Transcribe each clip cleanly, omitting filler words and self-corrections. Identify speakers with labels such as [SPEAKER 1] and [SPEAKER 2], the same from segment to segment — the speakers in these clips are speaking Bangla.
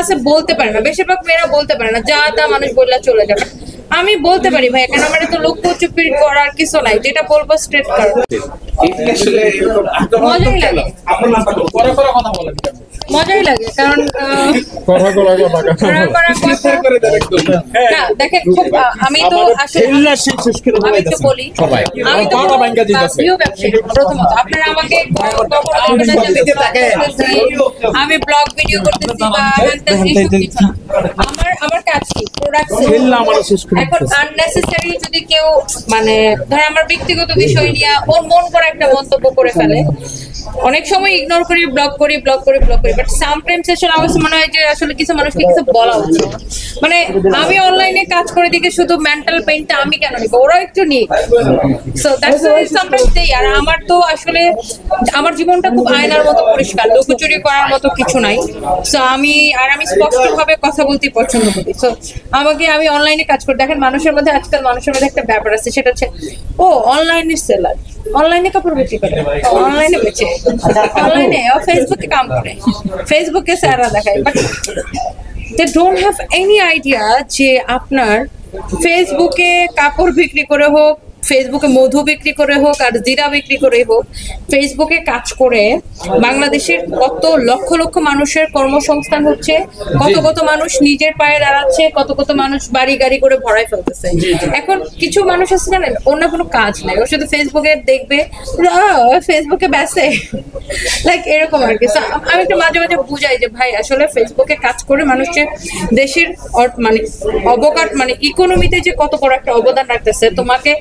[SPEAKER 1] আছে বলতে পারে না, বেশিরভাগ মেয়েরা বলতে পারে না, যা তা মানুষ বললে চলে যাবে। আমি বলতে পারি ভাই, কেন আমার তো লক্ষ্য চুপি করার কিছু নাই, যেটা বলবো স্ট্রেট কারণ মজাই লাগে, মজাই লাগে। কারণ দেখেন খুব আমি তো আসলে আমি তো বলি, আমি তো ব্যবসায়ী প্রথমত। আপনারা আমাকে আমি ব্লগ ভিডিও করতেছি বা আমার কাজ কি প্রোডাক্ট এখন আননেসেসারি যদি কেউ মানে ধর আমার ব্যক্তিগত বিষয় নিয়ে ওর মন করা একটা মন্তব্য করে ফেলে, অনেক সময় ইগনোর করি, ব্লক করি, বাট সামটাইমস আসলে আমার মনে হয় যে আসলে কিছু মানুষকে কিছু বলা উচিত। মানে আমি অনলাইনে কাজ করে দিকে শুধু মেন্টাল পেইনটা আমি কেন নিব, ওরা একটু নিই। সো দ্যাটস সামটাইমস দেই। আর আমার তো আসলে আমার জীবনটা খুব আয়নার মতো পরিষ্কার, লুকোচুরি করার মতো কিছু নাই। সো আমি স্পষ্টভাবে কথা বলতে পছন্দ করি। সো আমি অনলাইনে কাজ করি, দেখেন আজকাল মানুষের মধ্যে একটা ব্যাপার আছে, সেটা হচ্ছে ও অনলাইনে সেলার, অনলাইনে কাপড় বিক্রি করে, অনলাইনে বেচে, অনলাইনে ফেসবুকে কাম করে, ফেসবুকে স্যারা দেখায়, but they don't have any idea যে আপনার ফেসবুকে কাপড় বিক্রি করে হোক, ফেসবুকে মধু বিক্রি করে হোক, আর জিরা বিক্রি করে হোক, ফেসবুকে কাজ করে বাংলাদেশের কত লক্ষ লক্ষ মানুষের কর্মসংস্থান হচ্ছে, কত মানুষ নিজের পায়ে দাঁড়াচ্ছে, কত মানুষ বাড়ি গাড়ি করে ভরাই ফেলতেছে। এখন কিছু মানুষ আছে জানেন, অন্য কোনো কাজ নাই, ওর শুধু ফেসবুকে দেখবে, ফেসবুকে ব্যাসে লাইক এরকম আর কি। আমি একটু মাঝে মাঝে বুঝাই যে ভাই আসলে ফেসবুকে কাজ করে মানুষের দেশের মানে অবকাঠ মানে ইকোনমিতে যে কত বড় একটা অবদান রাখতেছে, তোমাকে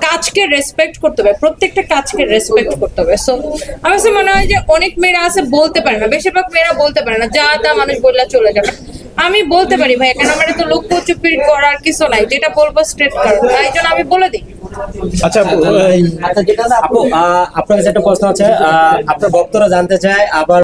[SPEAKER 1] কাজকে রেসপেক্ট করতে হবে, প্রত্যেকটা কাজকে রেসপেক্ট করতে হবে। সো আমার কাছে মনে হয় যে অনেক মেয়েরা আছে বলতে পারে না, বেশিরভাগ মেয়েরা বলতে পারে না, যা তা মানুষ বললে চলে যাবে। আমি বলতে পারি ভাই, কেন আমার তো লক্ষ্য চুপি করার কিছু নাই, যেটা বলবো স্ট্রেট কারণ, তাই জন্য আমি বলে দিই।
[SPEAKER 2] আচ্ছা আপু, আপনার কাছে একটা প্রশ্ন আছে, আপনার ভক্তরা জানতে চায় আবার